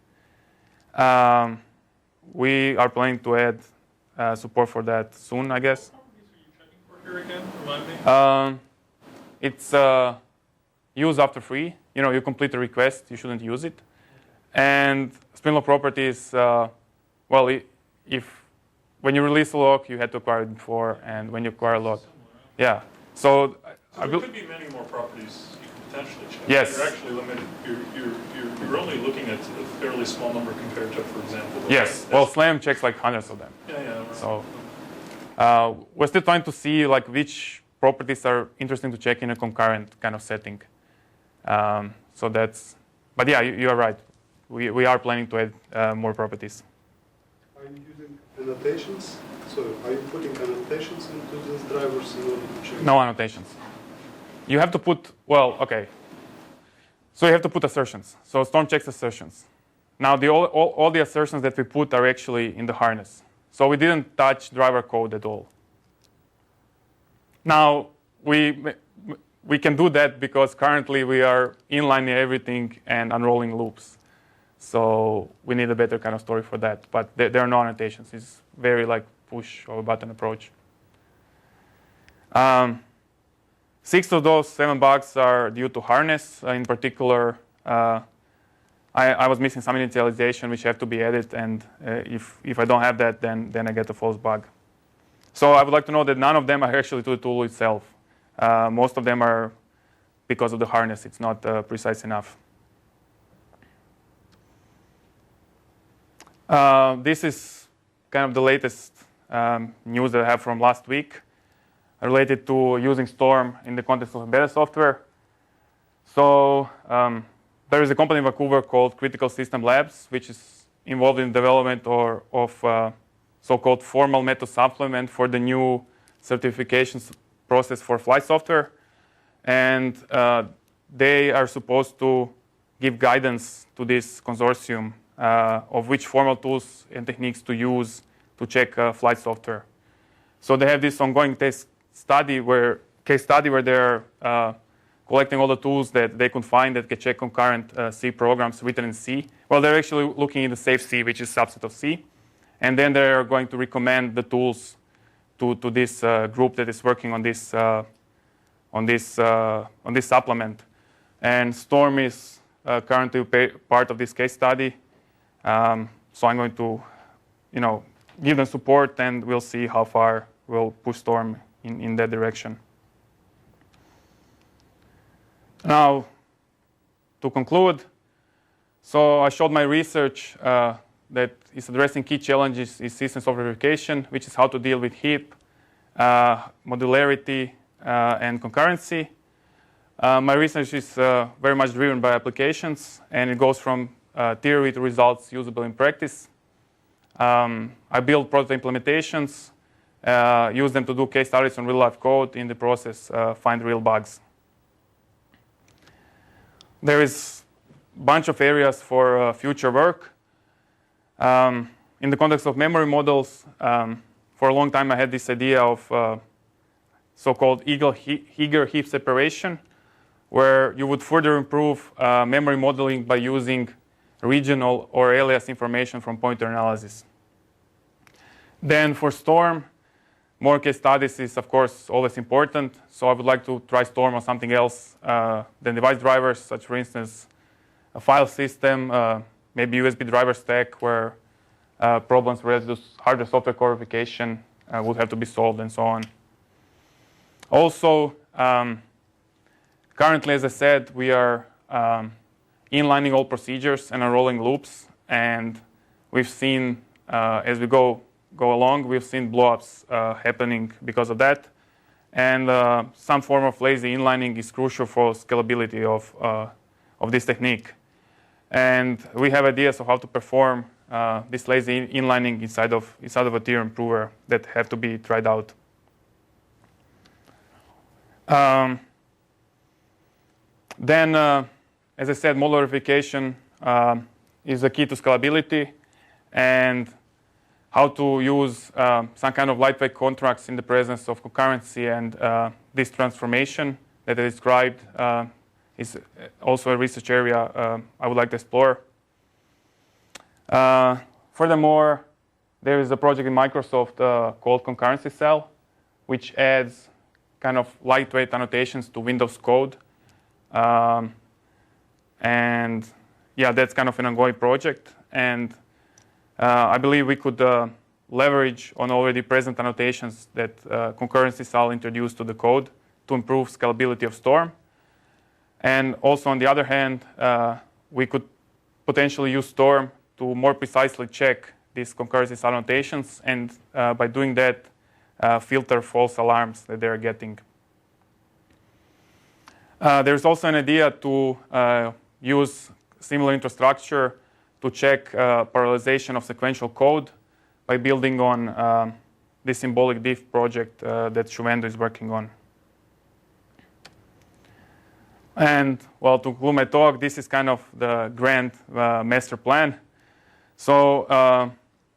We are planning to add support for that soon, I guess. What properties are you checking for here again? Remind me. It's use after free. You complete a request, you shouldn't use it. And spin lock properties, when you release a lock, you had to acquire it before, and when you acquire a lock, yeah. So there could be many more properties you could potentially change. Yes. You're actually limited. You're only looking at a fairly small number compared to, for example. Yes. Well, SLAM checks like hundreds of them. Yeah. Right. So we're still trying to see like which properties are interesting to check in a concurrent kind of setting. So that's. But yeah, you are right. We are planning to add more properties. Are you using annotations? So are you putting annotations into these drivers in order to check? No annotations. You have to put, well, okay. So you have to put assertions. So Storm checks assertions. Now all the assertions that we put are actually in the harness. So we didn't touch driver code at all. Now we can do that because currently we are inlining everything and unrolling loops. So we need a better kind of story for that. But there are no annotations. It's very like push or button approach. 6 of those 7 bugs are due to harness. In particular, I was missing some initialization which have to be added, and if I don't have that, then I get a false bug. So I would like to know that none of them are actually to the tool itself. Most of them are because of the harness. It's not precise enough. This is kind of the latest news that I have from last week related to using Storm in the context of embedded software. So there is a company in Vancouver called Critical System Labs, which is involved in development of so-called formal method supplement for the new certification process for flight software. And they are supposed to give guidance to this consortium of which formal tools and techniques to use to check flight software. So they have this ongoing case study where they're collecting all the tools that they could find that can check concurrent C programs written in C. Well, they're actually looking in the safe C, which is a subset of C. And then they're going to recommend the tools to this group that is working on this supplement. And Storm is currently part of this case study. So I'm going to, give them support, and we'll see how far we'll push Storm in that direction. Now, to conclude, so I showed my research that is addressing key challenges in system software verification, which is how to deal with heap, modularity, and concurrency. My research is very much driven by applications, and it goes from theory to results usable in practice. I build prototype implementations, use them to do case studies on real-life code, in the process find real bugs. There is a bunch of areas for future work. In the context of memory models, for a long time I had this idea of so-called eager heap separation, where you would further improve memory modeling by using regional or alias information from pointer analysis. Then for Storm, more case studies is, of course, always important. So I would like to try Storm on something else than device drivers, such, for instance, a file system, maybe USB driver stack, where problems related to hardware software verification would have to be solved, and so on. Also, currently, as I said, we are inlining all procedures and unrolling loops, and we've seen, as we go along, we've seen blowups happening because of that. And some form of lazy inlining is crucial for scalability of this technique. And we have ideas of how to perform this lazy inlining inside of a tier improver that have to be tried out. Then, as I said, model verification is the key to scalability, and how to use some kind of lightweight contracts in the presence of concurrency and this transformation that I described is also a research area I would like to explore. Furthermore, there is a project in Microsoft called Concurrency Cell, which adds kind of lightweight annotations to Windows code. And yeah, that's kind of an ongoing project. And I believe we could leverage on already present annotations that Concurrency Cell introduced to the code to improve scalability of Storm. And also, on the other hand, we could potentially use Storm to more precisely check these concurrency annotations, and by doing that, filter false alarms that they're getting. There's also an idea to use similar infrastructure to check parallelization of sequential code by building on the Symbolic diff project that Shuvendo is working on. And, well, to conclude my talk, this is kind of the grand master plan. So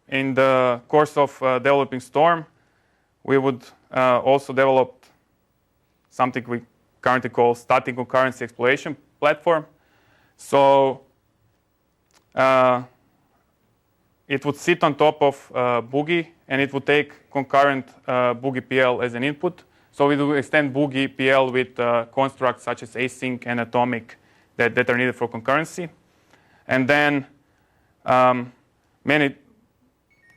in the course of developing Storm, we would also develop something we currently call static concurrency exploration platform. So it would sit on top of Boogie, and it would take concurrent Boogie PL as an input. So we do extend Boogie PL with constructs such as async and atomic that are needed for concurrency. And then many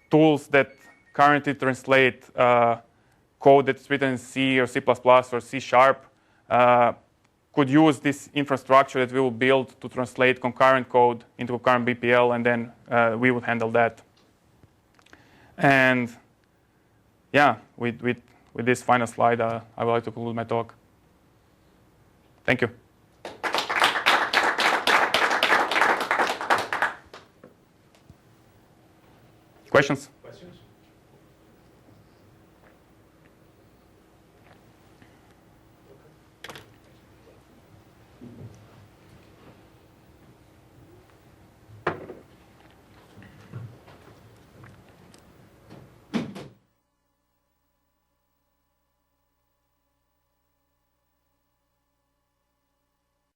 tools that currently translate code that's written in C or C++ or C# could use this infrastructure that we will build to translate concurrent code into concurrent BPL, and then we would handle that. And yeah, with this final slide, I would like to conclude my talk. Thank you. Questions? Questions?